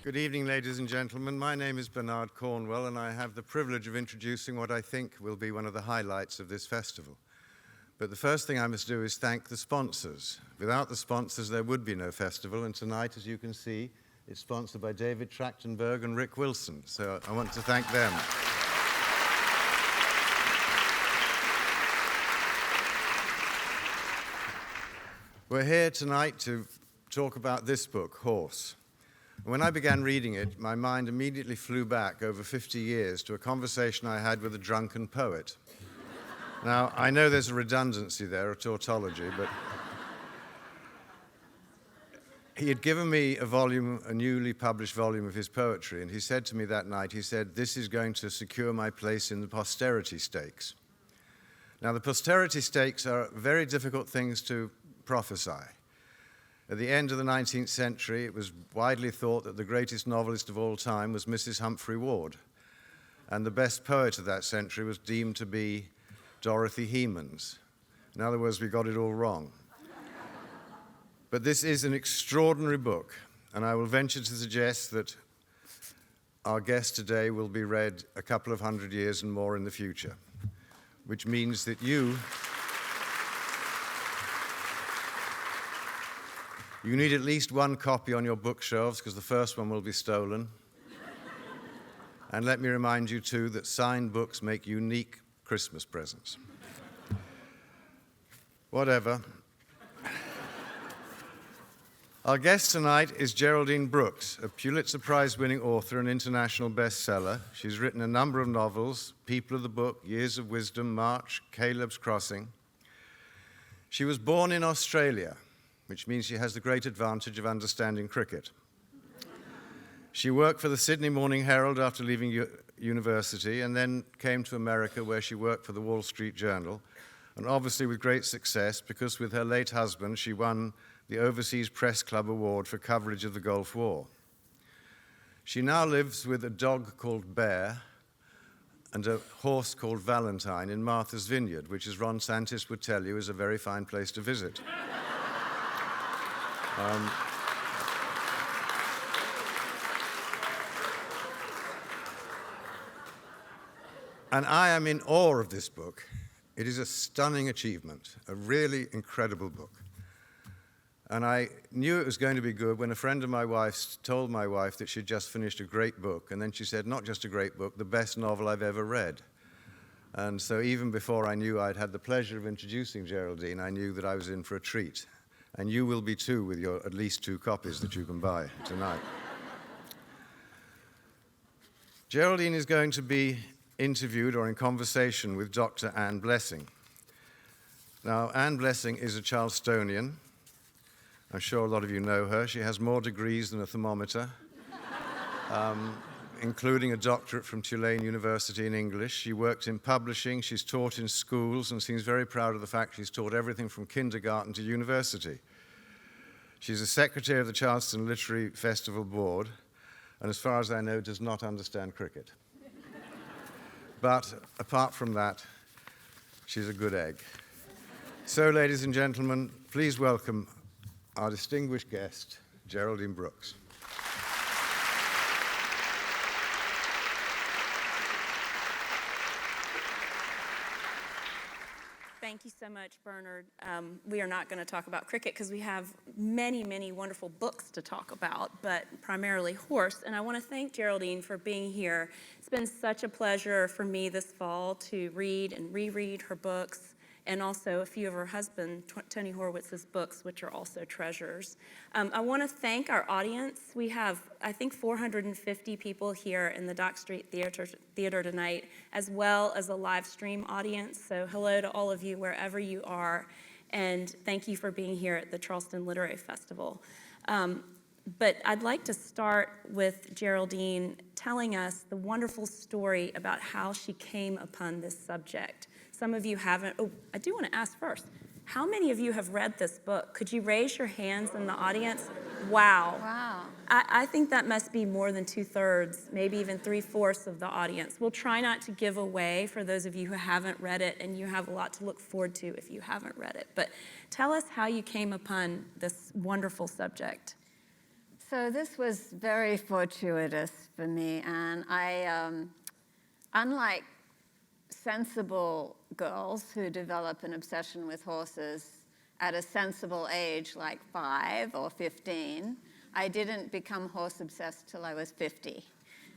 Good evening, ladies and gentlemen. My name is Bernard Cornwell, and I have the privilege of introducing what I think will be one of the highlights of this festival. But the first thing I must do is thank the sponsors. Without the sponsors, there would be no festival, and tonight, as you can see, it's sponsored by David Trachtenberg and Rick Wilson, so I want to thank them. We're here tonight to talk about this book, Horse. When I began reading it, my mind immediately flew back over 50 years to a conversation I had with a drunken poet. Now, I know there's a redundancy there, a tautology, but he had given me a newly published volume of his poetry, and he said to me that night, he said, "This is going to secure my place in the posterity stakes." Now, the posterity stakes are very difficult things to prophesy. At the end of the 19th century, it was widely thought that the greatest novelist of all time was Mrs. Humphrey Ward, and the best poet of that century was deemed to be Dorothy Hemans. In other words, we got it all wrong. But this is an extraordinary book, and I will venture to suggest that our guest today will be read a couple of hundred years and more in the future, which means that you need at least one copy on your bookshelves, because the first one will be stolen. And let me remind you, too, that signed books make unique Christmas presents. Whatever. Our guest tonight is Geraldine Brooks, a Pulitzer Prize-winning author and international bestseller. She's written a number of novels: People of the Book, Years of Wisdom, March, Caleb's Crossing. She was born in Australia, which means she has the great advantage of understanding cricket. She worked for the Sydney Morning Herald after leaving university, and then came to America, where she worked for the Wall Street Journal, and obviously with great success, because with her late husband, she won the Overseas Press Club Award for coverage of the Gulf War. She now lives with a dog called Bear and a horse called Valentine in Martha's Vineyard, which, as Ron Santis would tell you, is a very fine place to visit. And I am in awe of this book. It is a stunning achievement, a really incredible book. And I knew it was going to be good when a friend of my wife's told my wife that she'd just finished a great book, and then she said, not just a great book, the best novel I've ever read. And so even before I knew I'd had the pleasure of introducing Geraldine, I knew that I was in for a treat. And you will be too, with your at least 2 copies that you can buy tonight. Geraldine is going to be interviewed or in conversation with Dr. Anne Blessing. Now, Anne Blessing is a Charlestonian. I'm sure a lot of you know her. She has more degrees than a thermometer, including a doctorate from Tulane University in English. She worked in publishing. She's taught in schools and seems very proud of the fact she's taught everything from kindergarten to university. She's a secretary of the Charleston Literary Festival Board, and as far as I know, does not understand cricket. But apart from that, she's a good egg. So, ladies and gentlemen, please welcome our distinguished guest, Geraldine Brooks. Thank you so much, Bernard. We are not going to talk about cricket because we have many, many wonderful books to talk about, but primarily horse. And I want to thank Geraldine for being here. It's been such a pleasure for me this fall to read and reread her books, and also a few of her husband, Tony Horowitz's books, which are also treasures. I want to thank our audience. We have, I think, 450 people here in the Dock Street Theater tonight, as well as a live stream audience. So hello to all of you wherever you are, and thank you for being here at the Charleston Literary Festival. But I'd like to start with Geraldine telling us the wonderful story about how she came upon this subject. Some of you haven't. Oh, I do want to ask first, how many of you have read this book? Could you raise your hands in the audience? Wow. Wow. I think that must be more than 2/3, maybe even 3/4 of the audience. We'll try not to give away for those of you who haven't read it, and you have a lot to look forward to if you haven't read it. But tell us how you came upon this wonderful subject. So this was very fortuitous for me, and I, unlike sensible girls who develop an obsession with horses at a sensible age like 5 or 15, I didn't become horse obsessed till I was 50.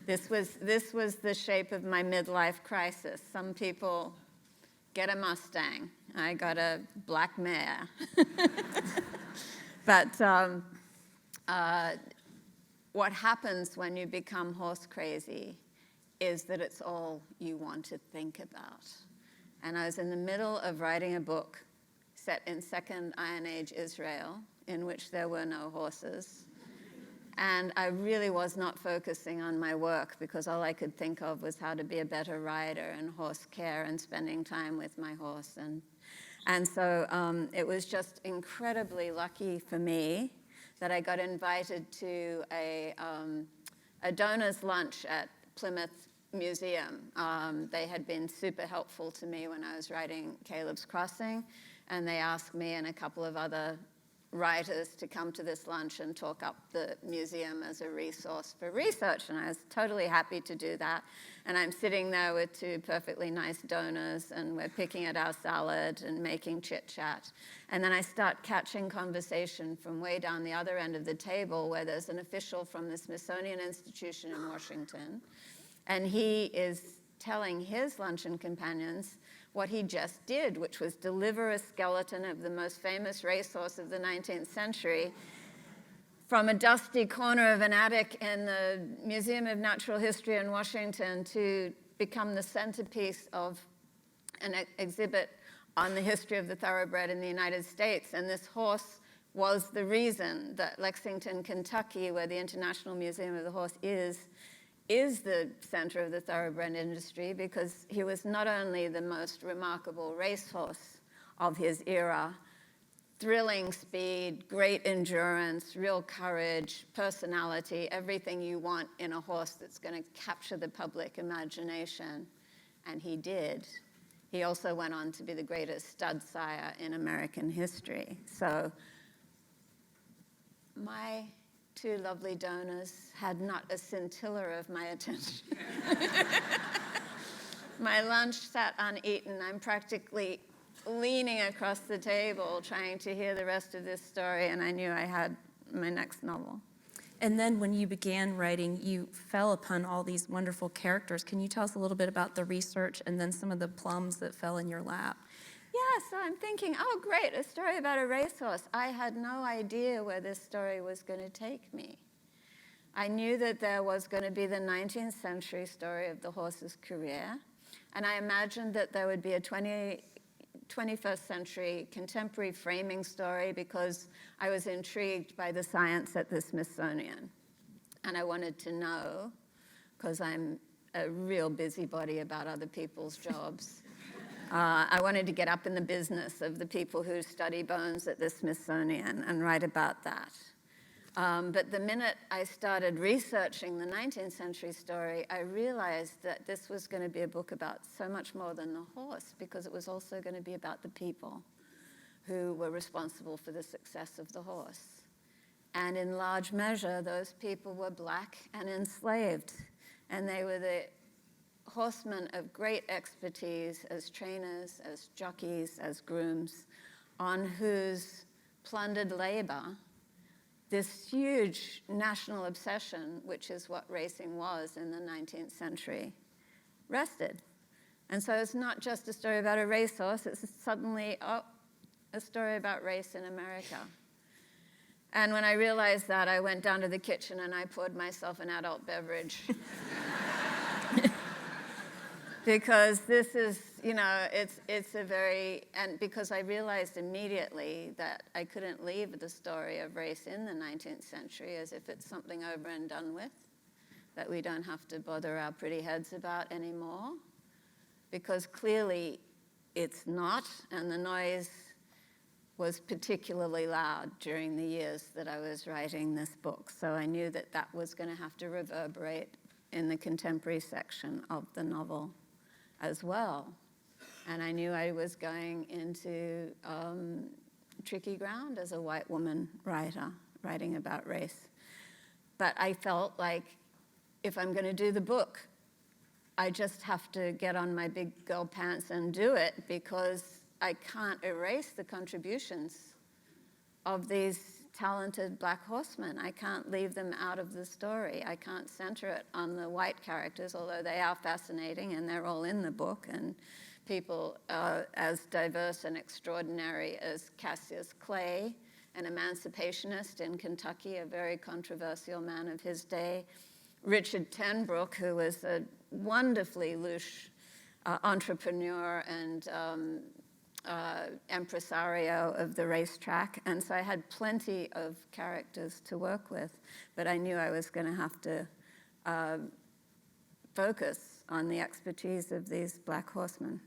This was the shape of my midlife crisis. Some people get a Mustang. I got a black mare. But what happens when you become horse crazy is that it's all you want to think about. And I was in the middle of writing a book set in Second Iron Age Israel, in which there were no horses. And I really was not focusing on my work because all I could think of was how to be a better rider and horse care and spending time with my horse. And so it was just incredibly lucky for me that I got invited to a donor's lunch at Plymouth Museum. They had been super helpful to me when I was writing Caleb's Crossing, and they asked me and a couple of other writers to come to this lunch and talk up the museum as a resource for research, and I was totally happy to do that. And I'm sitting there with 2 perfectly nice donors, and we're picking at our salad and making chit-chat. And then I start catching conversation from way down the other end of the table where there's an official from the Smithsonian Institution in Washington, and he is telling his luncheon companions what he just did, which was deliver a skeleton of the most famous racehorse of the 19th century from a dusty corner of an attic in the Museum of Natural History in Washington to become the centerpiece of an exhibit on the history of the thoroughbred in the United States. And this horse was the reason that Lexington, Kentucky, where the International Museum of the Horse is the center of the thoroughbred industry, because he was not only the most remarkable racehorse of his era, thrilling speed, great endurance, real courage, personality, everything you want in a horse that's going to capture the public imagination, and he did. He also went on to be the greatest stud sire in American history. So my 2 lovely donors had not a scintilla of my attention. My lunch sat uneaten. I'm practically leaning across the table trying to hear the rest of this story, and I knew I had my next novel. And then when you began writing, you fell upon all these wonderful characters. Can you tell us a little bit about the research and then some of the plums that fell in your lap? Yeah, so I'm thinking, oh, great, a story about a racehorse. I had no idea where this story was going to take me. I knew that there was going to be the 19th century story of the horse's career, and I imagined that there would be a 21st century contemporary framing story because I was intrigued by the science at the Smithsonian. And I wanted to know, because I'm a real busybody about other people's jobs, I wanted to get up in the business of the people who study bones at the Smithsonian and write about that. But the minute I started researching the 19th century story, I realized that this was going to be a book about so much more than the horse, because it was also going to be about the people who were responsible for the success of the horse. And in large measure, those people were black and enslaved, and they were the horsemen of great expertise as trainers, as jockeys, as grooms, on whose plundered labor this huge national obsession, which is what racing was in the 19th century, rested. And so it's not just a story about a racehorse, it's suddenly, a story about race in America. And when I realized that, I went down to the kitchen and I poured myself an adult beverage. Because this is, it's a very, and because I realized immediately that I couldn't leave the story of race in the 19th century as if it's something over and done with, that we don't have to bother our pretty heads about anymore, because clearly it's not, and the noise was particularly loud during the years that I was writing this book. So I knew that that was going to have to reverberate in the contemporary section of the novel as well. And I knew I was going into tricky ground as a white woman writer, writing about race. But I felt like if I'm going to do the book, I just have to get on my big girl pants and do it, because I can't erase the contributions of these talented black horsemen. I can't leave them out of the story. I can't center it on the white characters, although they are fascinating and they're all in the book, and people as diverse and extraordinary as Cassius Clay, an emancipationist in Kentucky, a very controversial man of his day. Richard Tenbrook, who was a wonderfully louche entrepreneur and impresario of the racetrack. And so I had plenty of characters to work with, but I knew I was going to have to focus on the expertise of these black horsemen.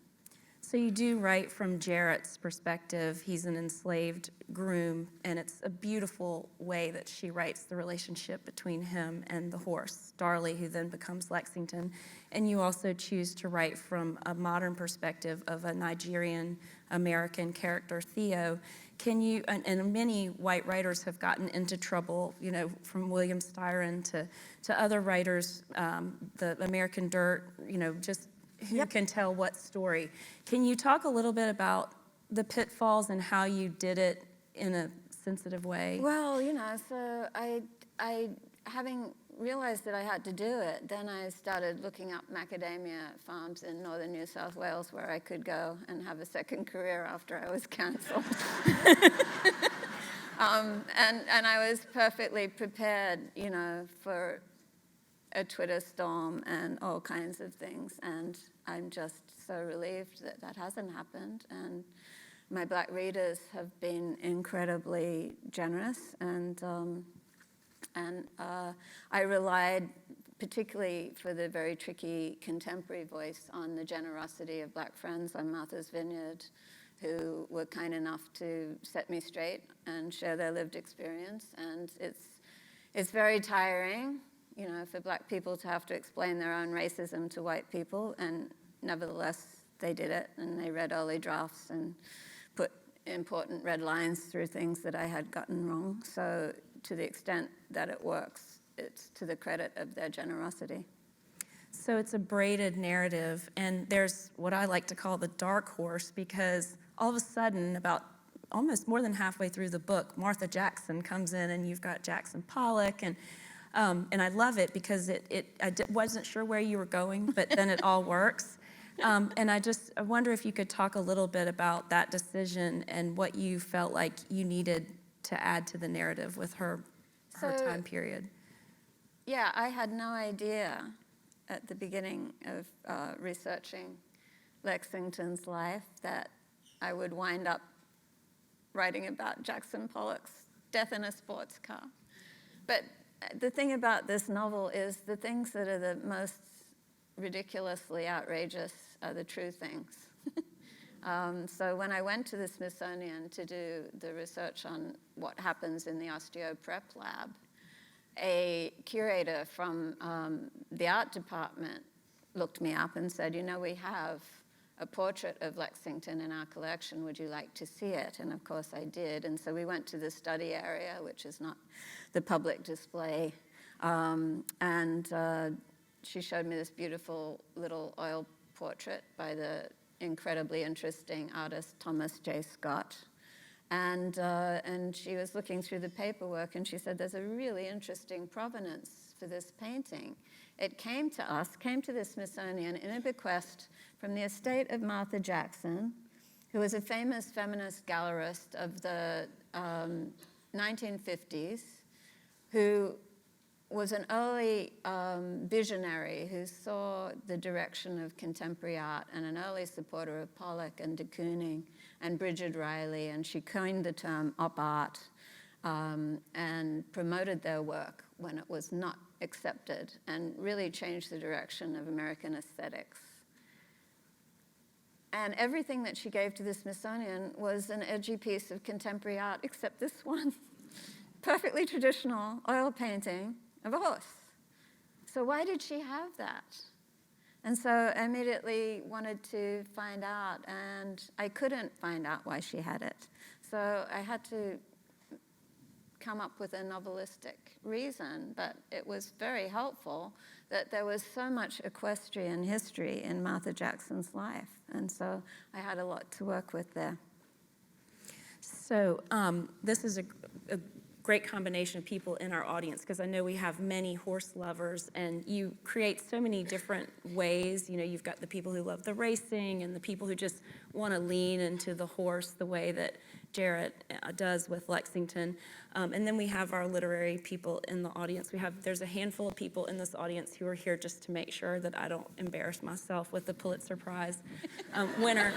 So you do write from Jarrett's perspective. He's an enslaved groom, and it's a beautiful way that she writes the relationship between him and the horse, Darley, who then becomes Lexington. And you also choose to write from a modern perspective of a Nigerian-American character, Theo. Can you, and many white writers have gotten into trouble, you know, from William Styron to other writers, the American Dirt, you know, just who can tell what story. Can you talk a little bit about the pitfalls and how you did it in a sensitive way? Well, you know, so I having realized that I had to do it, then I started looking up macadamia farms in northern New South Wales where I could go and have a second career after I was cancelled. And I was perfectly prepared, you know, for a Twitter storm and all kinds of things, and I'm just so relieved that that hasn't happened. And my black readers have been incredibly generous, and I relied, particularly for the very tricky contemporary voice, on the generosity of black friends on Martha's Vineyard, who were kind enough to set me straight and share their lived experience. And it's very tiring, you know, for black people to have to explain their own racism to white people, and nevertheless, they did it, and they read early drafts and put important red lines through things that I had gotten wrong. So to the extent that it works, it's to the credit of their generosity. So it's a braided narrative, and there's what I like to call the dark horse, because all of a sudden, about almost more than halfway through the book, Martha Jackson comes in, and you've got Jackson Pollock, and I love it because I wasn't sure where you were going, but then it all works. And I wonder if you could talk a little bit about that decision and what you felt like you needed to add to the narrative with her time period. Yeah, I had no idea at the beginning of researching Lexington's life that I would wind up writing about Jackson Pollock's death in a sports car. But the thing about this novel is the things that are the most ridiculously outrageous are the true things. So when I went to the Smithsonian to do the research on what happens in the osteo-prep lab, a curator from the art department looked me up and said, you know, we have a portrait of Lexington in our collection. Would you like to see it? And of course I did. And so we went to the study area, which is not the public display. She showed me this beautiful little oil portrait by the incredibly interesting artist Thomas J. Scott. And she was looking through the paperwork, and she said, there's a really interesting provenance for this painting. It came to the Smithsonian in a bequest from the estate of Martha Jackson, who was a famous feminist gallerist of the 1950s, who was an early visionary who saw the direction of contemporary art, and an early supporter of Pollock and de Kooning and Bridget Riley, and she coined the term op art and promoted their work when it was not accepted, and really changed the direction of American aesthetics. And everything that she gave to the Smithsonian was an edgy piece of contemporary art, except this one. Perfectly traditional oil painting of a horse. So why did she have that? And so I immediately wanted to find out, and I couldn't find out why she had it. So I had to come up with a novelistic reason, but it was very helpful that there was so much equestrian history in Martha Jackson's life. And so I had a lot to work with there. So this is a great combination of people in our audience, because I know we have many horse lovers, and you create so many different ways. You know, you've got the people who love the racing and the people who just want to lean into the horse the way that Jarrett does with Lexington. And then we have our literary people in the audience. There's a handful of people in this audience who are here just to make sure that I don't embarrass myself with the Pulitzer Prize winner.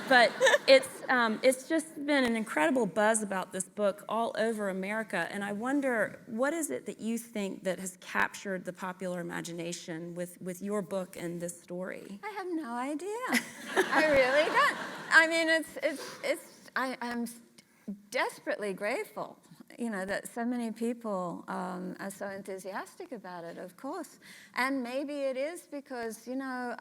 But it's just been an incredible buzz about this book all over America, and I wonder, what is it that you think that has captured the popular imagination with your book and this story? I have no idea. I really don't. I mean, I'm desperately grateful, you know, that so many people are so enthusiastic about it, of course. And maybe it is because, you know,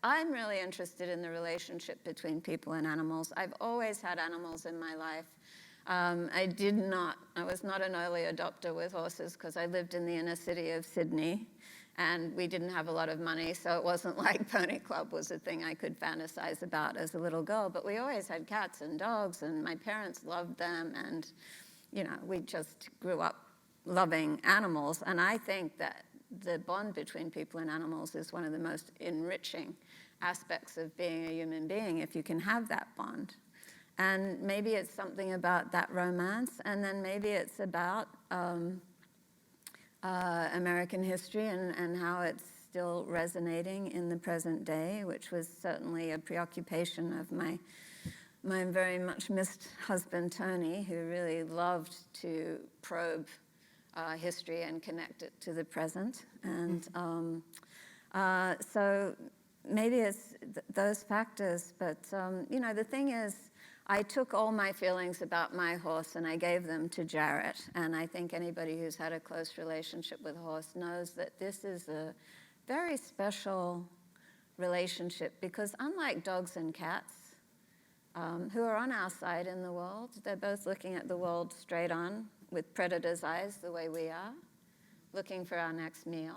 I'm really interested in the relationship between people and animals. I've always had animals in my life. I was not an early adopter with horses because I lived in the inner city of Sydney, and we didn't have a lot of money, so it wasn't like Pony Club was a thing I could fantasize about as a little girl. But we always had cats and dogs, and my parents loved them, and, you know, we just grew up loving animals. And I think that the bond between people and animals is one of the most enriching aspects of being a human being, if you can have that bond. And maybe it's something about that romance, and then maybe it's about American history and how it's still resonating in the present day, which was certainly a preoccupation of my very much missed husband, Tony, who really loved to probe history and connect it to the present. And so maybe it's those factors, but you know, the thing is, I took all my feelings about my horse and I gave them to Jarrett. And I think anybody who's had a close relationship with a horse knows that this is a very special relationship, because unlike dogs and cats, who are on our side in the world, they're both looking at the world straight on with predator's eyes the way we are, looking for our next meal.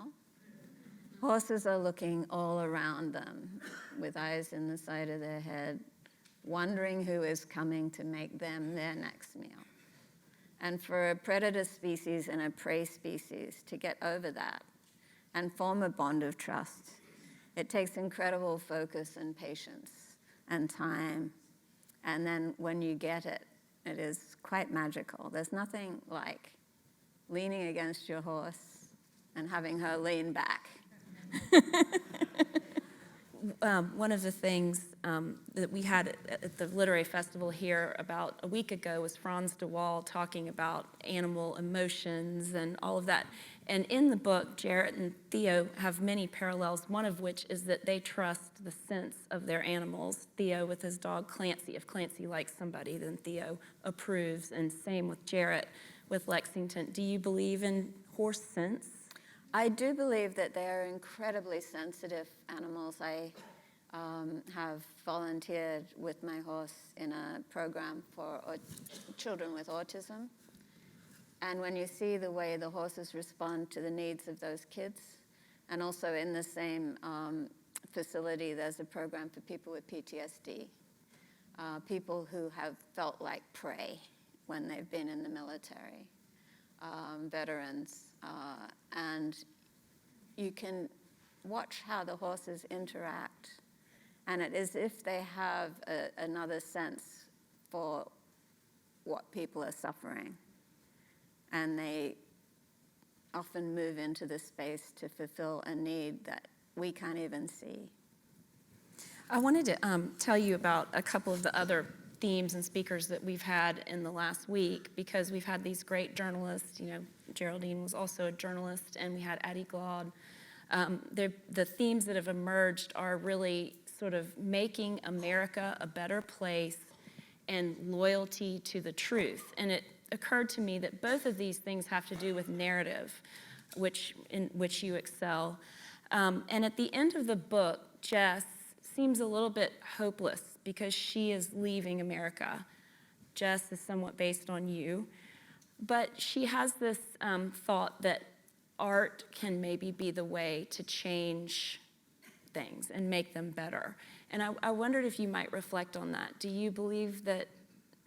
Horses are looking all around them with eyes in the side of their head, wondering who is coming to make them their next meal. And for a predator species and a prey species to get over that and form a bond of trust, it takes incredible focus and patience and time. And then when you get it, it is quite magical. There's nothing like leaning against your horse and having her lean back. One of the things that we had at the Literary Festival here about a week ago was Franz de Waal talking about animal emotions and all of that. And in the book, Jarrett and Theo have many parallels, one of which is that they trust the sense of their animals. Theo with his dog Clancy. If Clancy likes somebody, then Theo approves, and same with Jarrett with Lexington. Do you believe in horse sense? I do believe that they are incredibly sensitive animals. I have volunteered with my horse in a program for children with autism. And when you see the way the horses respond to the needs of those kids, and also in the same facility, there's a program for people with PTSD, people who have felt like prey when they've been in the military, veterans, and you can watch how the horses interact, and it is as if they have another sense for what people are suffering, and they often move into the space to fulfill a need that we can't even see. I wanted to tell you about a couple of the other themes and speakers that we've had in the last week, because we've had these great journalists. You know, Geraldine was also a journalist, and we had Addie Glaude. The themes that have emerged are really sort of making America a better place and loyalty to the truth. And it occurred to me that both of these things have to do with narrative, in which you excel. And at the end of the book, Jess seems a little bit hopeless because she is leaving America. Jess is somewhat based on you. But she has this thought that art can maybe be the way to change things and make them better. And I wondered if you might reflect on that. Do you believe that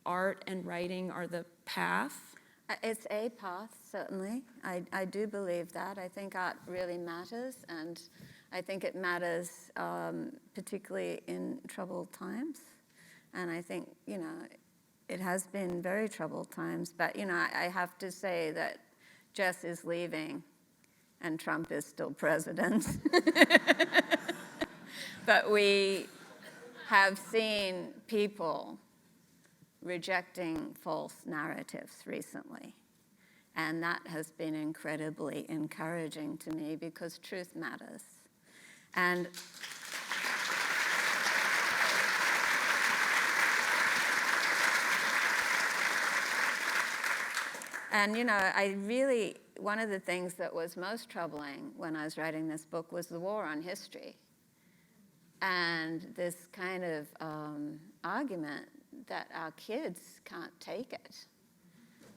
art and writing are the path? It's a path, certainly. I do believe that. I think art really matters, and I think it matters particularly in troubled times. And I think, it has been very troubled times, but, I have to say that Jess is leaving and Trump is still president. But we have seen people rejecting false narratives recently. And that has been incredibly encouraging to me because truth matters. And one of the things that was most troubling when I was writing this book was the war on history. And this kind of argument that our kids can't take it,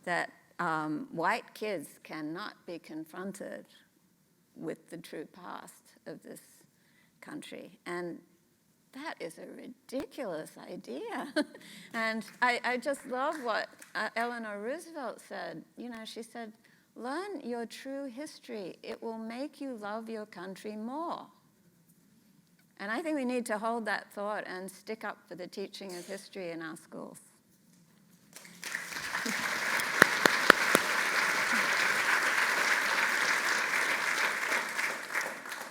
that white kids cannot be confronted with the true past of this country. And that is a ridiculous idea. And I just love what Eleanor Roosevelt said. She said, learn your true history. It will make you love your country more. And I think we need to hold that thought and stick up for the teaching of history in our schools.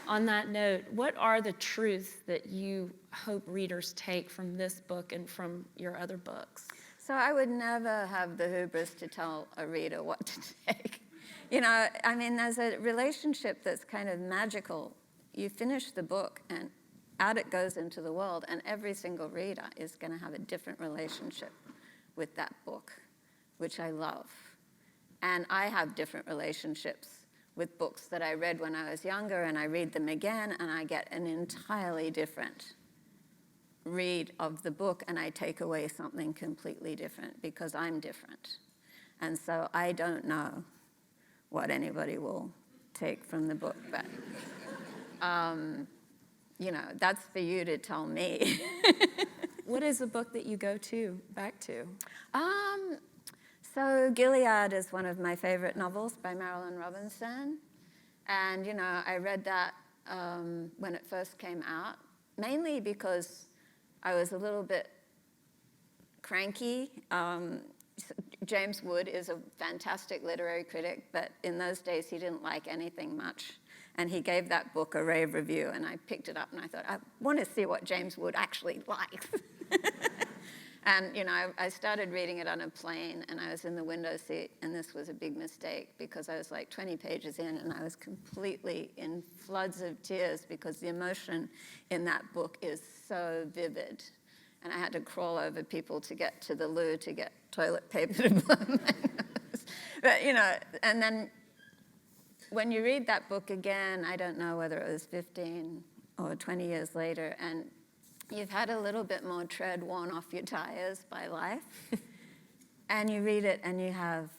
On that note, what are the truths that you hope readers take from this book and from your other books? So I would never have the hubris to tell a reader what to take. There's a relationship that's kind of magical. You finish the book and out it goes into the world, and every single reader is going to have a different relationship with that book, which I love. And I have different relationships with books that I read when I was younger, and I read them again, and I get an entirely different read of the book, and I take away something completely different because I'm different. And so I don't know what anybody will take from the book, but that's for you to tell me. What is a book that you go back to? So Gilead is one of my favorite novels by Marilyn Robinson. And, I read that when it first came out, mainly because I was a little bit cranky. James Wood is a fantastic literary critic, but in those days he didn't like anything much. And he gave that book a rave review, and I picked it up and I thought, I want to see what James Wood actually likes. And, I started reading it on a plane, and I was in the window seat, and this was a big mistake because I was like 20 pages in, and I was completely in floods of tears because the emotion in that book is so vivid. And I had to crawl over people to get to the loo to get toilet paper to blow my nose. But, and then when you read that book again, I don't know whether it was 15 or 20 years later, and you've had a little bit more tread worn off your tires by life, and you read it and you have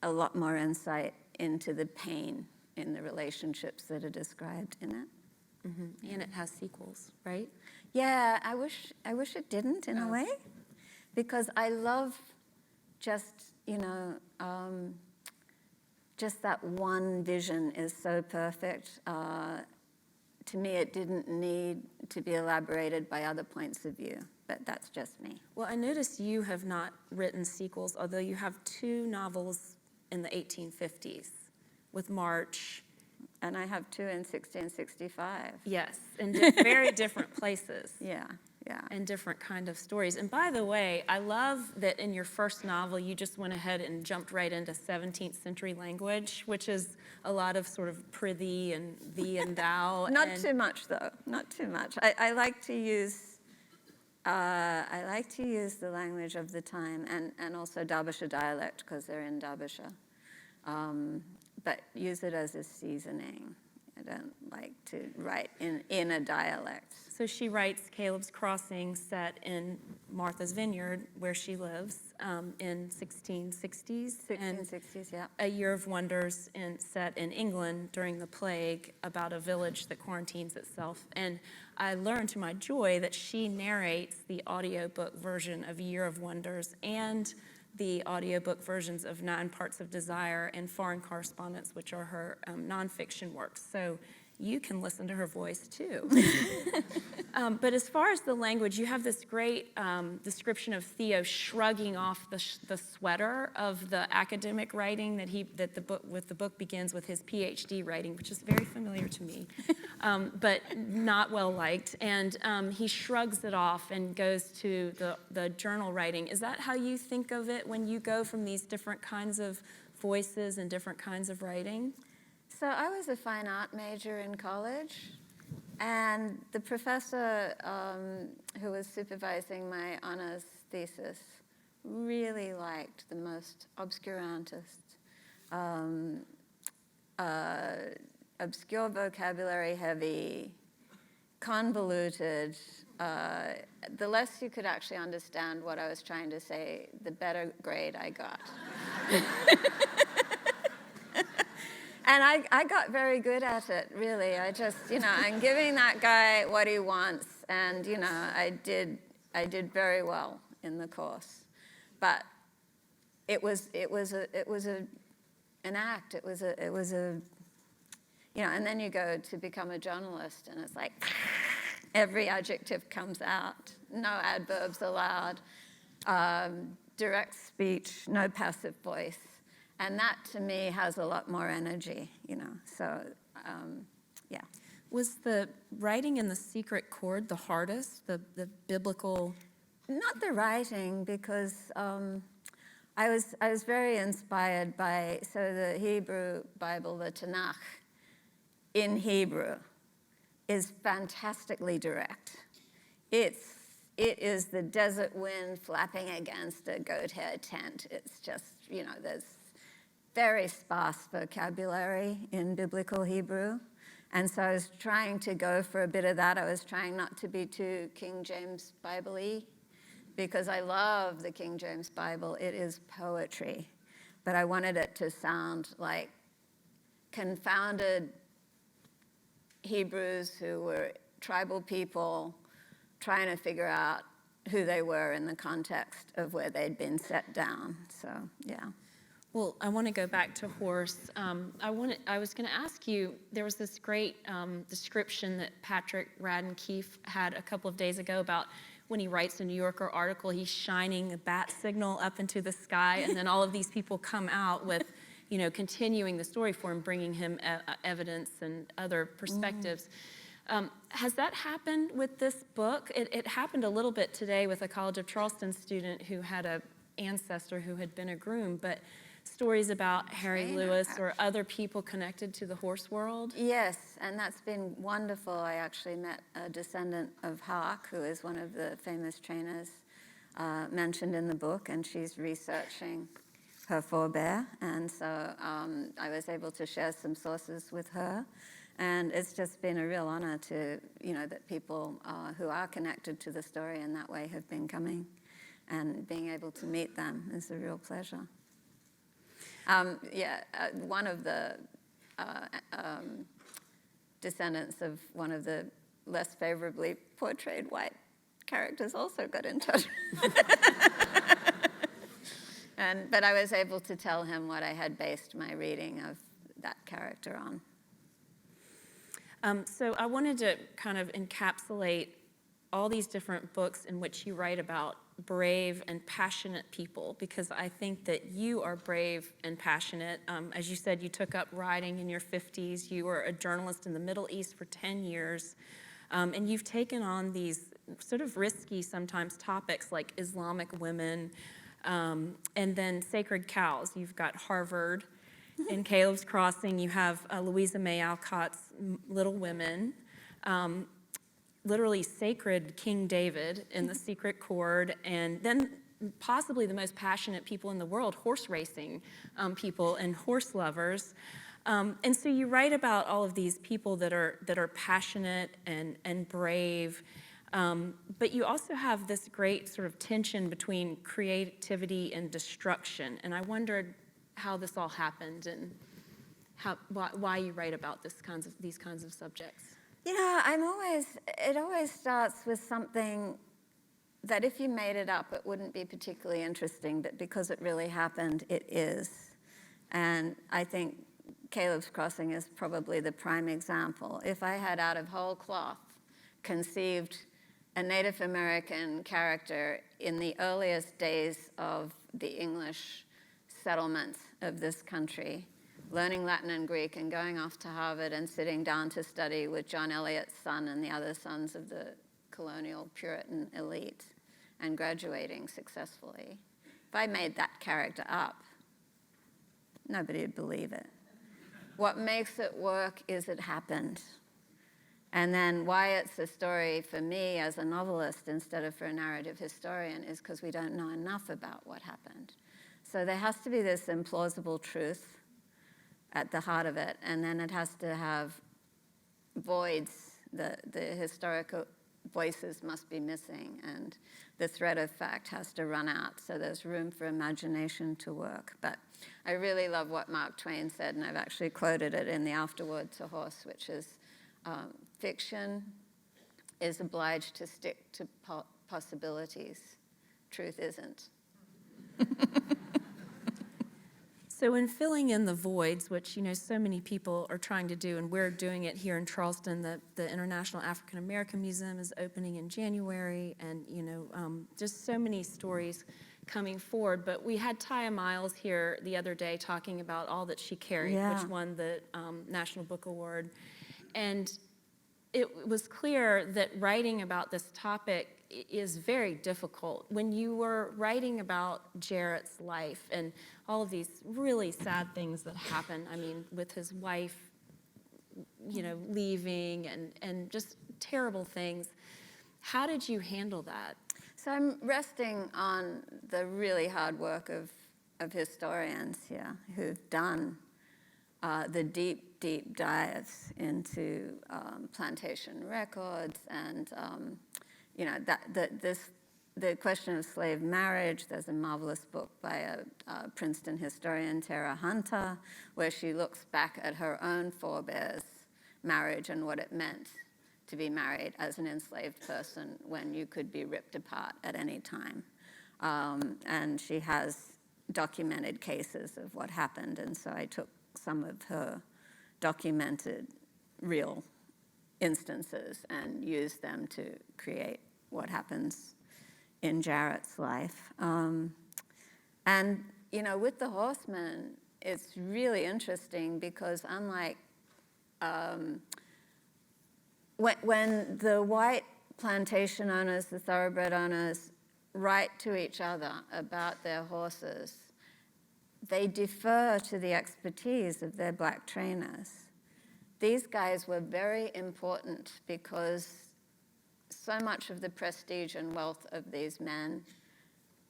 a lot more insight into the pain in the relationships that are described in it. Mm-hmm. And it has sequels, right? Yeah, I wish it didn't in a way, because I love just that one vision is so perfect. To me, it didn't need to be elaborated by other points of view, but that's just me. Well, I noticed you have not written sequels, although you have 2 novels in the 1850s with March. And I have 2 in 1665. Yes, in very different places. Yeah. And different kind of stories. And by the way, I love that in your first novel, you just went ahead and jumped right into 17th century language, which is a lot of sort of prithee and thee and thou. Not too much, though. Not too much. I like to use the language of the time, and also Derbyshire dialect because they're in Derbyshire. But use it as a seasoning. I don't like to write in a dialect. So she writes Caleb's Crossing set in Martha's Vineyard, where she lives. in 1660s. 1660s, yeah. A Year of Wonders set in England during the plague about a village that quarantines itself. And I learned to my joy that she narrates the audiobook version of Year of Wonders and the audiobook versions of 9 Parts of Desire and Foreign Correspondence, which are her nonfiction works. So you can listen to her voice too. But as far as the language, you have this great description of Theo shrugging off the sweater of the academic writing that the book begins with his PhD writing, which is very familiar to me, but not well liked. And he shrugs it off and goes to the journal writing. Is that how you think of it when you go from these different kinds of voices and different kinds of writing? So I was a fine art major in college, and the professor who was supervising my honors thesis really liked the most obscurantist, obscure vocabulary heavy, convoluted. The less you could actually understand what I was trying to say, the better grade I got. And I got very good at it, really. I just, I'm giving that guy what he wants, and I did very well in the course. But it was an act. It was a and then you go to become a journalist, and it's like every adjective comes out, no adverbs allowed, direct speech, no passive voice. And that, to me, has a lot more energy, so, yeah. Was the writing in The Secret Chord the hardest, the biblical? Not the writing, because I was very inspired by, the Hebrew Bible, the Tanakh, in Hebrew, is fantastically direct. It is the desert wind flapping against a goat hair tent. It's just, there's very sparse vocabulary in biblical Hebrew. And so I was trying to go for a bit of that. I was trying not to be too King James Bible-y, because I love the King James Bible. It is poetry. But I wanted it to sound like confounded Hebrews who were tribal people trying to figure out who they were in the context of where they'd been set down. So, yeah. Well, I want to go back to horse. I was going to ask you, there was this great description that Patrick Radden Keefe had a couple of days ago about when he writes a New Yorker article, he's shining a bat signal up into the sky, and then all of these people come out with, continuing the story for him, bringing him evidence and other perspectives. Has that happened with this book? It happened a little bit today with a College of Charleston student who had an ancestor who had been a groom, but stories about Harry Lewis or other people connected to the horse world? Yes, and that's been wonderful. I actually met a descendant of Hawk, who is one of the famous trainers mentioned in the book, and she's researching her forebear. And so I was able to share some sources with her. And it's just been a real honor to, that people who are connected to the story in that way have been coming, and being able to meet them is a real pleasure. One of the descendants of one of the less favorably portrayed white characters also got in touch. But I was able to tell him what I had based my reading of that character on. So I wanted to kind of encapsulate all these different books in which you write about brave and passionate people, because I think that you are brave and passionate. As you said, you took up writing in your 50s. You were a journalist in the Middle East for 10 years. And you've taken on these sort of risky sometimes topics like Islamic women, and then sacred cows. You've got Harvard in Caleb's Crossing. You have Louisa May Alcott's Little Women. Literally sacred King David in The Secret Chord, and then possibly the most passionate people in the world, horse racing people and horse lovers. And so you write about all of these people that are passionate and brave. But you also have this great sort of tension between creativity and destruction. And I wondered how this all happened and why you write about these kinds of subjects. You know, it always starts with something that if you made it up, it wouldn't be particularly interesting, but because it really happened, it is. And I think Caleb's Crossing is probably the prime example. If I had out of whole cloth conceived a Native American character in the earliest days of the English settlement of this country, learning Latin and Greek and going off to Harvard and sitting down to study with John Eliot's son and the other sons of the colonial Puritan elite and graduating successfully. If I made that character up, nobody would believe it. What makes it work is it happened. And then why it's a story for me as a novelist instead of for a narrative historian is because we don't know enough about what happened. So there has to be this implausible truth at the heart of it, and then it has to have voids. The historical voices must be missing, and the thread of fact has to run out, so there's room for imagination to work. But I really love what Mark Twain said, and I've actually quoted it in the afterword to Horse, which is, fiction is obliged to stick to possibilities. Truth isn't. So in filling in the voids, which so many people are trying to do, and we're doing it here in Charleston, the International African American Museum is opening in January, and just so many stories coming forward. But we had Taya Miles here the other day talking about All That She Carried, which won the National Book Award, and it was clear that writing about this topic is very difficult. When you were writing about Jarrett's life and all of these really sad things that happen, I mean, with his wife, leaving and just terrible things, how did you handle that? So I'm resting on the really hard work of historians here who've done the deep, deep dives into plantation records and the question of slave marriage. There's a marvelous book by a Princeton historian, Tara Hunter, where she looks back at her own forebears' marriage and what it meant to be married as an enslaved person when you could be ripped apart at any time. And she has documented cases of what happened, and so I took some of her documented real instances and used them to create what happens in Jarrett's life. And, with the horsemen, it's really interesting because unlike when the white plantation owners, the thoroughbred owners, write to each other about their horses, they defer to the expertise of their black trainers. These guys were very important because so much of the prestige and wealth of these men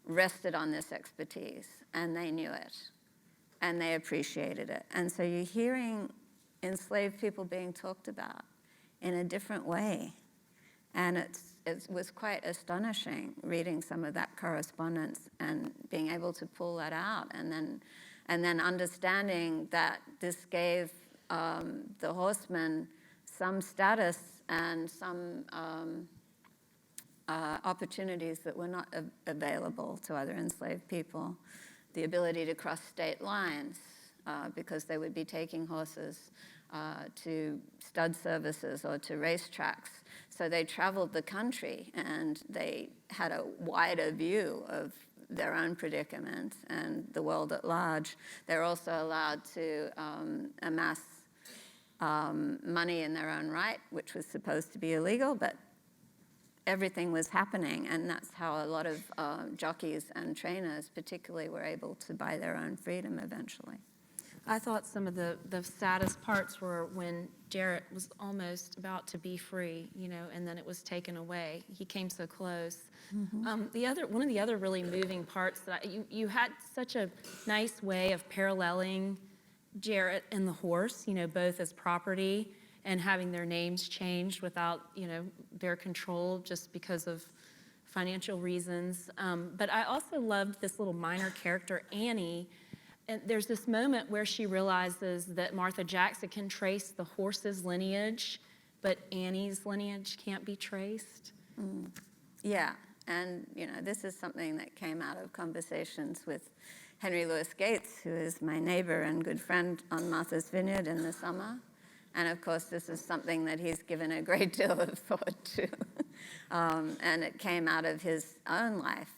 rested on this expertise, and they knew it, and they appreciated it. And so you're hearing enslaved people being talked about in a different way. And it was quite astonishing reading some of that correspondence and being able to pull that out, and then understanding that this gave the horsemen some status and some opportunities that were not available to other enslaved people. The ability to cross state lines because they would be taking horses to stud services or to racetracks. So they traveled the country and they had a wider view of their own predicament and the world at large. They're also allowed to amass money in their own right, which was supposed to be illegal, but everything was happening, and that's how a lot of jockeys and trainers particularly were able to buy their own freedom eventually. I thought some of the saddest parts were when Jarrett was almost about to be free, and then it was taken away. He came so close. Mm-hmm. One of the other really moving parts that you had such a nice way of paralleling Jarrett and the horse, both as property and having their names changed without, their control just because of financial reasons. But I also loved this little minor character, Annie. And there's this moment where she realizes that Martha Jackson can trace the horse's lineage, but Annie's lineage can't be traced. Yeah, and this is something that came out of conversations with Henry Louis Gates, who is my neighbor and good friend on Martha's Vineyard in the summer. And of course, this is something that he's given a great deal of thought to. And it came out of his own life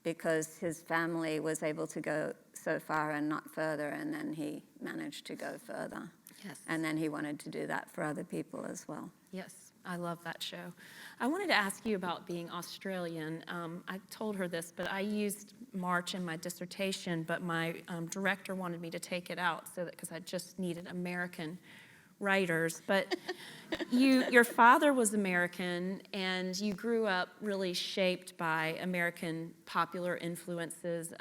because his family was able to go so far and not further, and then he managed to go further. Yes. And then he wanted to do that for other people as well. Yes, I love that show. I wanted to ask you about being Australian. I told her this, but I used March in my dissertation, but my director wanted me to take it out because I just needed American writers. But your father was American, and you grew up really shaped by American popular influences,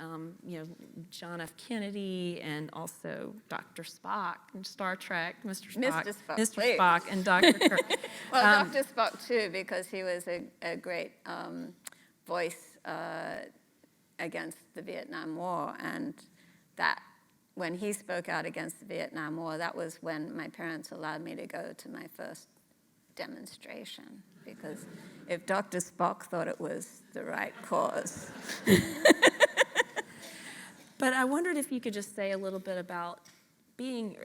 John F. Kennedy, and also Dr. Spock and Star Trek, Mr. Spock, and Dr. Kirk. Well, Dr. Spock too, because he was a great voice against the Vietnam War, and that when he spoke out against the Vietnam War, that was when my parents allowed me to go to my first demonstration, because if Dr. Spock thought it was the right cause. But I wondered if you could just say a little bit about being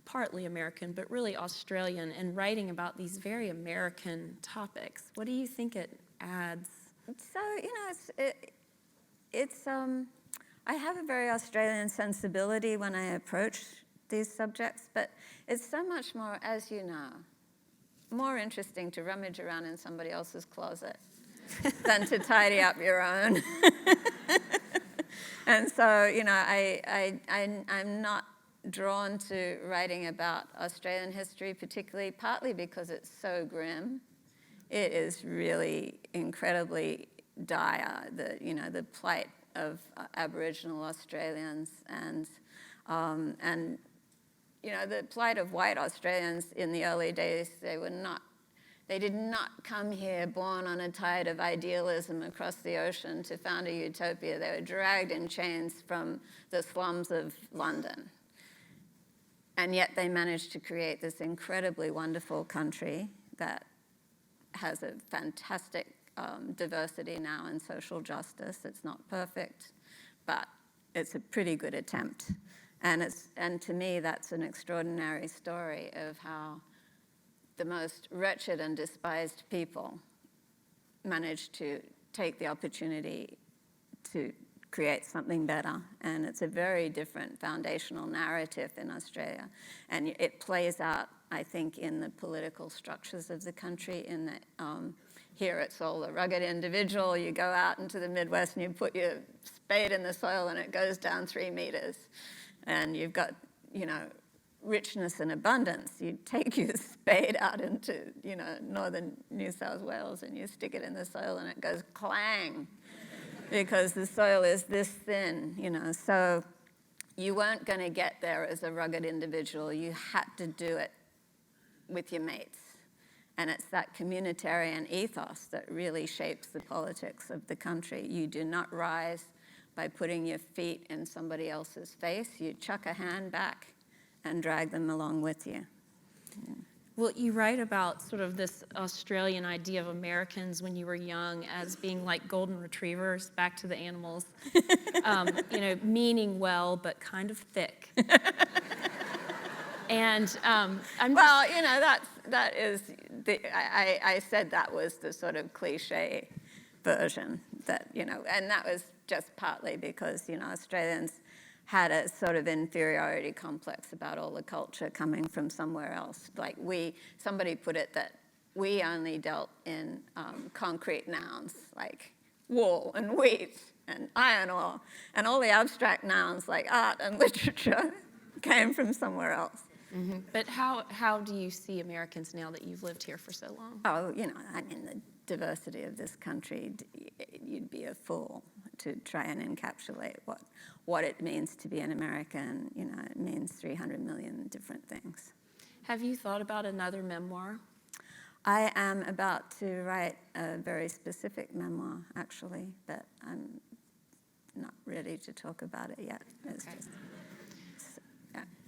partly American, but really Australian, and writing about these very American topics. What do you think it adds? So, I have a very Australian sensibility when I approach these subjects, but it's so much more, as you know, more interesting to rummage around in somebody else's closet than to tidy up your own. And so, I'm not drawn to writing about Australian history, particularly, partly because it's so grim. It is really incredibly dire, the plight of Aboriginal Australians and the plight of white Australians in the early days. They did not come here born on a tide of idealism across the ocean to found a utopia. They were dragged in chains from the slums of London. And yet they managed to create this incredibly wonderful country that has a fantastic diversity now and social justice. It's not perfect, but it's a pretty good attempt. And to me, that's an extraordinary story of how the most wretched and despised people managed to take the opportunity to create something better. And it's a very different foundational narrative in Australia. And it plays out, I think, in the political structures of the country, in that here it's all the rugged individual. You go out into the Midwest and you put your spade in the soil and it goes down 3 meters. And you've got, richness and abundance. You take your spade out into, northern New South Wales and you stick it in the soil and it goes clang because the soil is this thin, So you weren't going to get there as a rugged individual. You had to do it with your mates. And it's that communitarian ethos that really shapes the politics of the country. You do not rise by putting your feet in somebody else's face. You chuck a hand back and drag them along with you. Well, you write about sort of this Australian idea of Americans when you were young as being like golden retrievers, back to the animals, meaning well, but kind of thick. And that is I said that was the sort of cliche version that, and that was just partly because, Australians had a sort of inferiority complex about all the culture coming from somewhere else. Like somebody put it that we only dealt in concrete nouns like wool and wheat and iron ore, and all the abstract nouns like art and literature came from somewhere else. Mm-hmm. But how do you see Americans now that you've lived here for so long? Oh, the diversity of this country, you'd be a fool to try and encapsulate what it means to be an American. It means 300 million different things. Have you thought about another memoir? I am about to write a very specific memoir, actually, but I'm not ready to talk about it yet. It's Okay. just,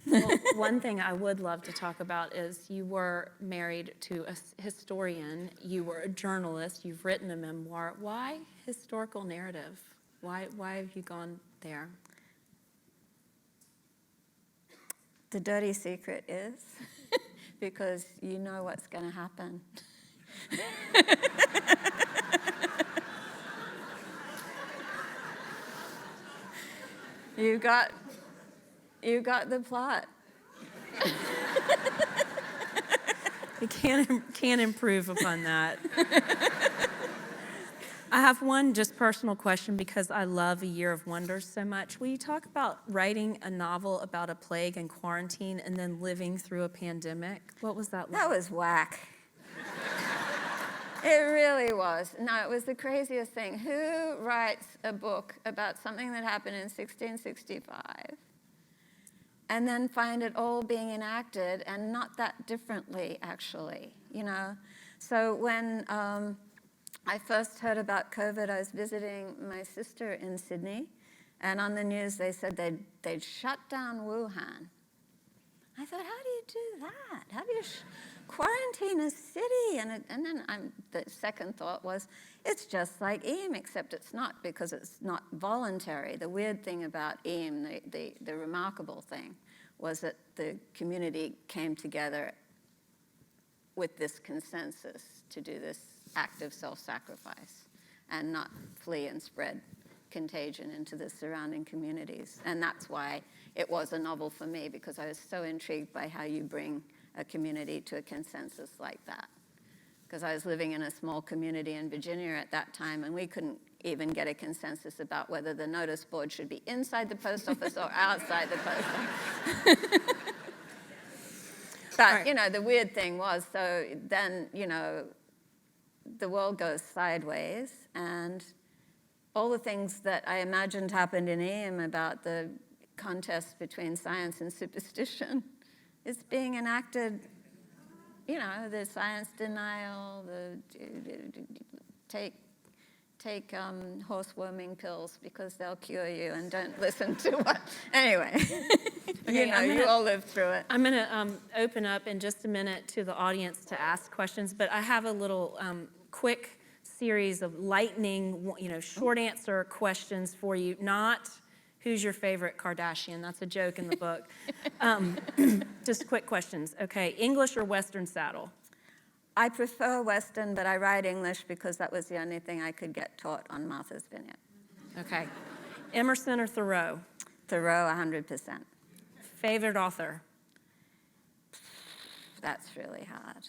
Well, one thing I would love to talk about is you were married to a historian, you were a journalist, you've written a memoir. Why historical narrative? Why have you gone there? the dirty secret is because you know what's going to happen. You got the plot. You can't improve upon that. I have one just personal question because I love A Year of Wonders so much. Will you talk about writing a novel about a plague and quarantine and then living through a pandemic? What was that like? That was whack. It really was. No, it was the craziest thing. Who writes a book about something that happened in 1665 and then find it all being enacted and not that differently, actually, you know? So when I first heard about COVID, I was visiting my sister in Sydney, and on the news they said they'd shut down Wuhan. I thought, how do you do that? How do you quarantine a city? And then the second thought was, it's just like EAM, except it's not, because it's not voluntary. The weird thing about EAM, the remarkable thing, was that the community came together with this consensus to do this act of self-sacrifice and not flee and spread contagion into the surrounding communities. And that's why it was a novel for me, because I was so intrigued by how you bring a community to a consensus like that. Because I was living in a small community in Virginia at that time, and we couldn't even get a consensus about whether the notice board should be inside the post office or outside the post office. But, you know, the weird thing was, so then, you know, the world goes sideways, and all the things that I imagined happened in EAM about the contest between science and superstition is being enacted. You know, the science denial, the take horse-worming pills because they'll cure you, and don't listen to what. Anyway, Okay, you know, you all lived through it. I'm going to open up in just a minute to the audience to ask questions, but I have a little quick series of lightning, you know, short answer questions for you. Not who's your favorite Kardashian. That's a joke in the book. Just quick questions. Okay, English or Western saddle? I prefer Western, but I write English because that was the only thing I could get taught on Martha's Vineyard. Okay. Emerson or Thoreau? Thoreau, 100%. Favorite author? That's really hard.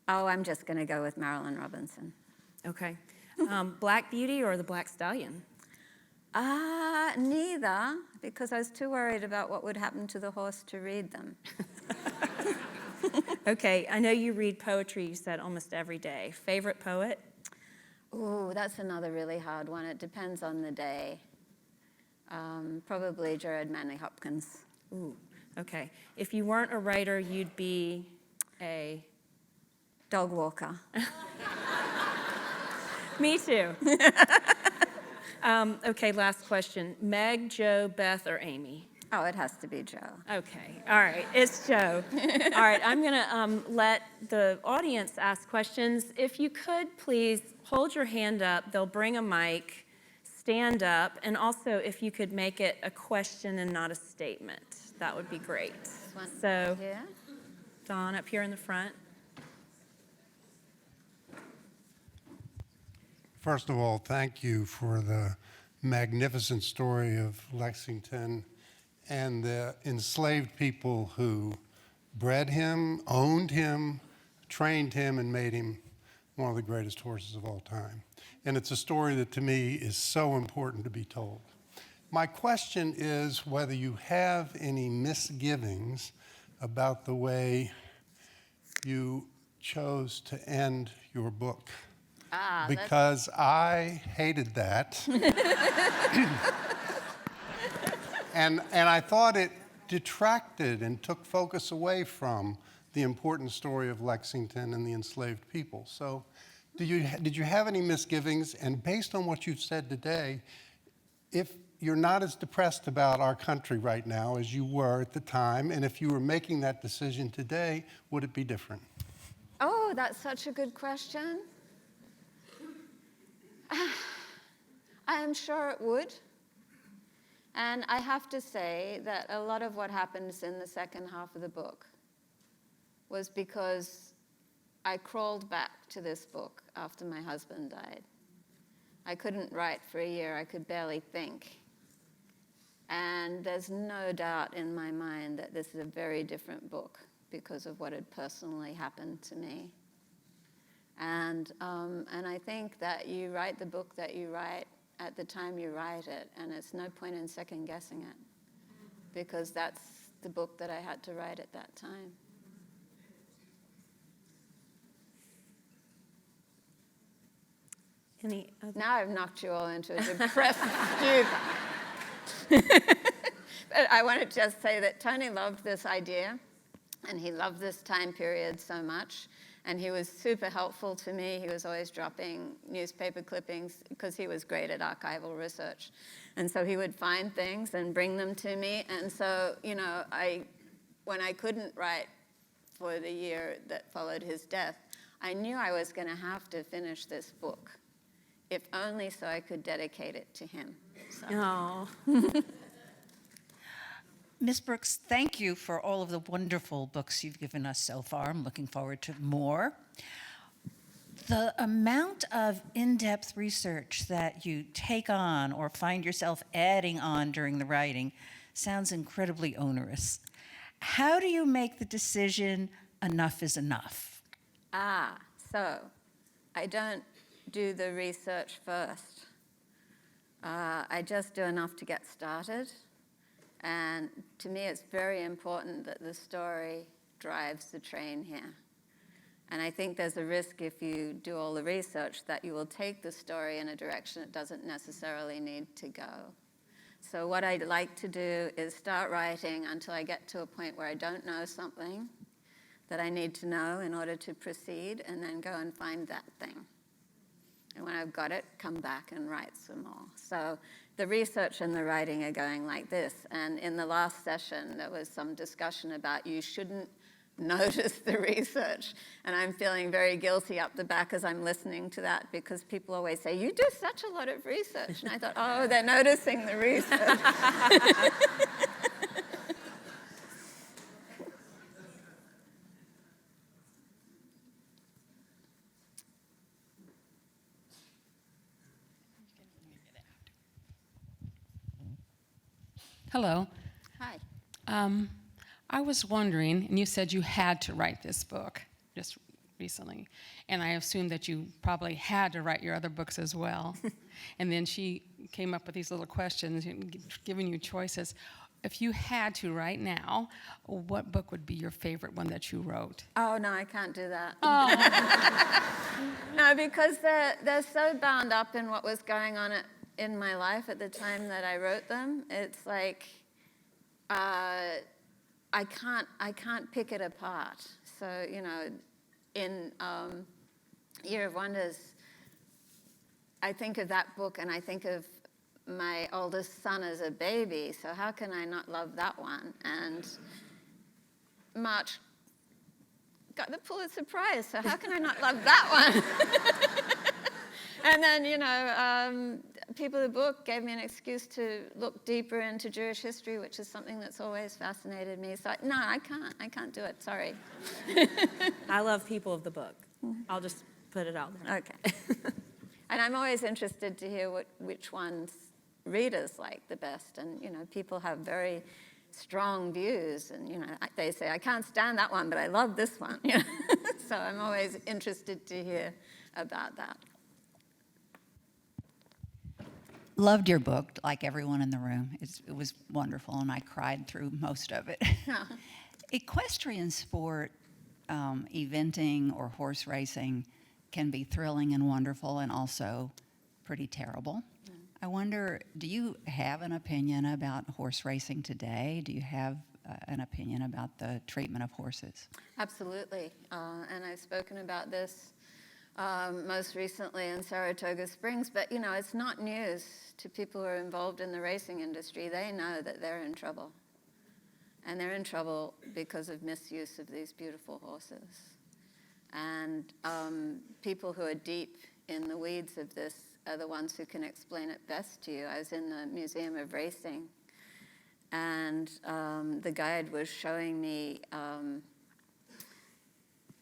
Oh, I'm just going to go with Marilyn Robinson. Okay. Black Beauty or the Black Stallion? Neither, because I was too worried about what would happen to the horse to read them. Okay, I know you read poetry, you said, almost every day. Favorite poet? Ooh, that's another really hard one. It depends on the day. Probably Jared Manley Hopkins. Ooh, okay. If you weren't a writer, you'd be a... Dog walker. Me too. Okay, last question. Meg, Joe, Beth, or Amy? Oh, it has to be Joe. Okay, all right, it's Joe. All right, I'm gonna let the audience ask questions. If you could, please hold your hand up. They'll bring a mic, stand up, and also if you could make it a question and not a statement, that would be great. So, Yeah. Dawn, up here in the front. First of all, thank you for the magnificent story of Lexington and the enslaved people who bred him, owned him, trained him, and made him one of the greatest horses of all time. And it's a story that to me is so important to be told. My question is whether you have any misgivings about the way you chose to end your book. Because I hated that. and I thought it detracted and took focus away from the important story of Lexington and the enslaved people. So did you have any misgivings? And based on what you've said today, if you're not as depressed about our country right now as you were at the time, and if you were making that decision today, would it be different? Oh, that's such a good question. I am sure it would. And I have to say that a lot of what happens in the second half of the book was because I crawled back to this book after my husband died. I couldn't write for a year. I could barely think. And there's no doubt in my mind that this is a very different book because of what had personally happened to me. And I think that you write the book that you write at the time you write it, and it's no point in second guessing it, because that's the book that I had to write at that time. Any other? Now I've knocked you all into a depressed stew. But I want to just say that Tony loved this idea, and he loved this time period so much, and he was super helpful to me. He was always dropping newspaper clippings because he was great at archival research. And so he would find things and bring them to me. And so, you know, when I couldn't write for the year that followed his death, I knew I was going to have to finish this book, if only so I could dedicate it to him. So. Oh. Ms. Brooks, thank you for all of the wonderful books you've given us so far. I'm looking forward to more. The amount of in-depth research that you take on or find yourself adding on during the writing sounds incredibly onerous. How do you make the decision enough is enough? So I don't do the research first. I just do enough to get started. And to me, it's very important that the story drives the train here. And I think there's a risk if you do all the research that you will take the story in a direction it doesn't necessarily need to go. So what I'd like to do is start writing until I get to a point where I don't know something that I need to know in order to proceed, and then go and find that thing. And when I've got it, come back and write some more. So the research and the writing are going like this. And in the last session, there was some discussion about you shouldn't notice the research. And I'm feeling very guilty up the back as I'm listening to that, because people always say, you do such a lot of research. And I thought, oh, they're noticing the research. Hello. Hi. I was wondering, and you said you had to write this book just recently, and I assumed that you probably had to write your other books as well. And then she came up with these little questions, giving you choices. If you had to right now, what book would be your favorite one that you wrote? Oh, no, I can't do that. Oh. No, because they're so bound up in what was going on in my life at the time that I wrote them. It's like I can't pick it apart. So, you know, in Year of Wonders, I think of that book and I think of my oldest son as a baby, so how can I not love that one? And March got the Pulitzer Prize, so how can I not love that one? And then, you know, People of the Book gave me an excuse to look deeper into Jewish history, which is something that's always fascinated me. So, no, I can't do it, sorry. I love People of the Book. I'll just put it out there. Okay. And I'm always interested to hear which ones readers like the best. And, you know, people have very strong views. And, you know, they say, I can't stand that one, but I love this one. You know? So I'm always interested to hear about that. Loved your book, like everyone in the room. It was wonderful, and I cried through most of it. Equestrian sport, eventing or horse racing, can be thrilling and wonderful and also pretty terrible. I wonder, do you have an opinion about horse racing today? Do you have an opinion about the treatment of horses. Absolutely. And I've spoken about this most recently in Saratoga Springs, but you know, it's not news to people who are involved in the racing industry. They know that they're in trouble. And they're in trouble because of misuse of these beautiful horses. And people who are deep in the weeds of this are the ones who can explain it best to you. I was in the Museum of Racing, and the guide was showing me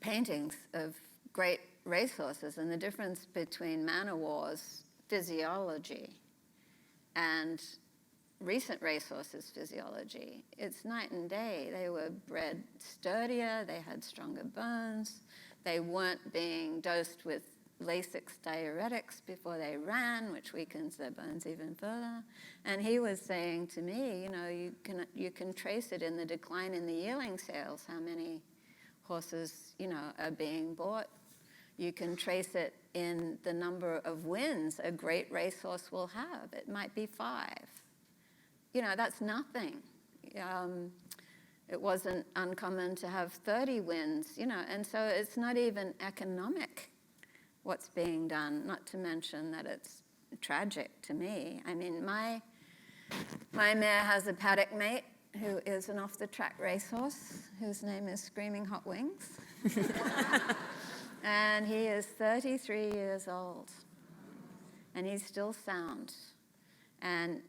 paintings of great racehorses, and the difference between man o' war's physiology and recent racehorses' physiology, it's night and day. They were bred sturdier, they had stronger bones, they weren't being dosed with Lasix diuretics before they ran, which weakens their bones even further. And he was saying to me, you know, you can trace it in the decline in the yearling sales, how many horses, you know, are being bought. You can trace it in the number of wins a great racehorse will have. It might be 5. You know, that's nothing. It wasn't uncommon to have 30 wins, you know, and so it's not even economic what's being done, not to mention that it's tragic to me. I mean, my mare has a paddock mate who is an off-the-track racehorse whose name is Screaming Hot Wings. And he is 33 years old, and he's still sound. And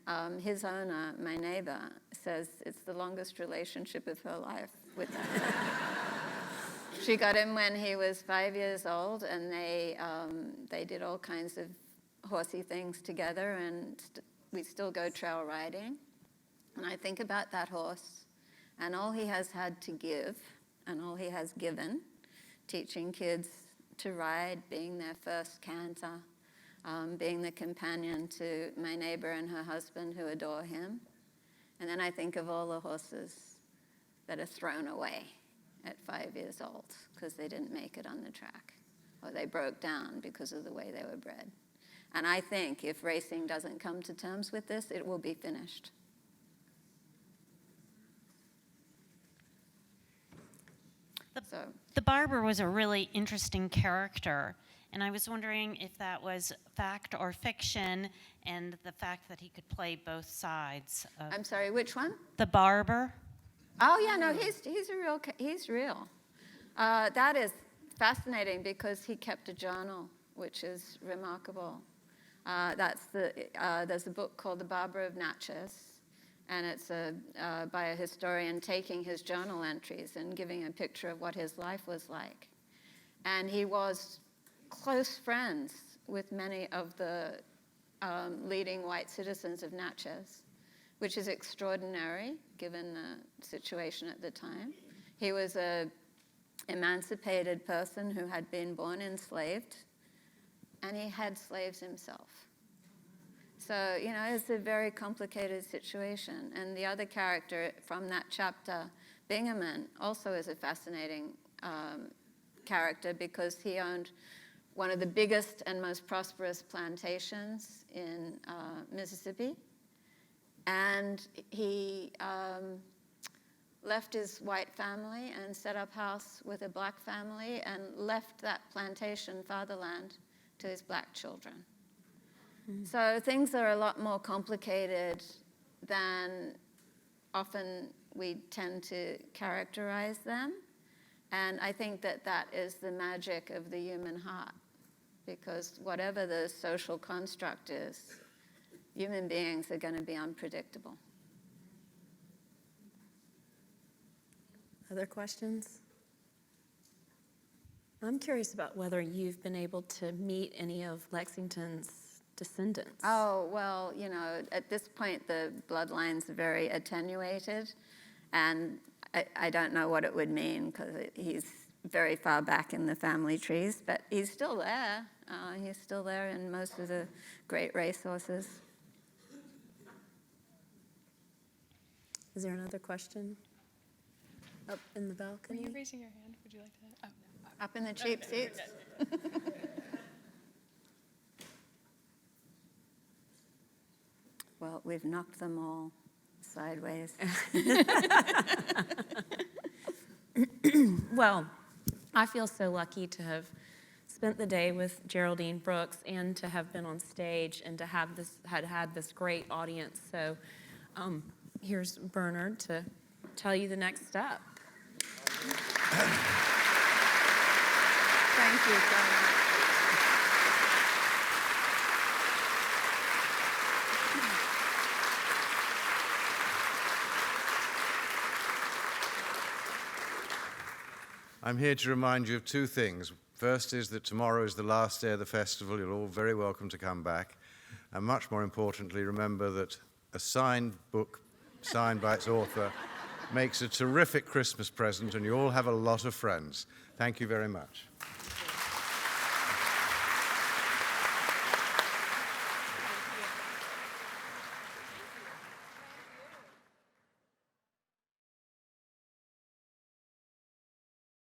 his owner, my neighbor, says it's the longest relationship of her life with him. She got him when he was 5 years old, and they did all kinds of horsey things together, and we still go trail riding. And I think about that horse and all he has had to give and all he has given, teaching kids to ride, being their first canter, being the companion to my neighbor and her husband who adore him. And then I think of all the horses that are thrown away at 5 years old because they didn't make it on the track, or they broke down because of the way they were bred. And I think if racing doesn't come to terms with this, it will be finished. The barber was a really interesting character, and I was wondering if that was fact or fiction, and the fact that he could play both sides. I'm sorry, which one? The barber. Oh yeah, no, he's real. That is fascinating because he kept a journal, which is remarkable. There's a book called The Barber of Natchez, and it's by a historian taking his journal entries and giving a picture of what his life was like. And he was close friends with many of the leading white citizens of Natchez, which is extraordinary given the situation at the time. He was an emancipated person who had been born enslaved, and he had slaves himself. So, you know, it's a very complicated situation. And the other character from that chapter, Bingaman, also is a fascinating character because he owned one of the biggest and most prosperous plantations in Mississippi. And he left his white family and set up house with a black family and left that plantation, fatherland, to his black children. So things are a lot more complicated than often we tend to characterize them. And I think that that is the magic of the human heart, because whatever the social construct is, human beings are going to be unpredictable. Other questions? I'm curious about whether you've been able to meet any of Lexington's descendants. Oh, well, you know, at this point, the bloodline's very attenuated, and I don't know what it would mean because he's very far back in the family trees, but he's still there. He's still there in most of the great racehorses. Is there another question? Up in the balcony? Were you raising your hand? Would you like to? Oh, no. Up in the cheap seats. Well, we've knocked them all sideways. Well, I feel so lucky to have spent the day with Geraldine Brooks and to have been on stage and to have had this great audience. So here's Bernard to tell you the next step. Thank you so much. I'm here to remind you of two things. First is that tomorrow is the last day of the festival. You're all very welcome to come back. And much more importantly, remember that a signed book, signed by its author, makes a terrific Christmas present, and you all have a lot of friends. Thank you very much.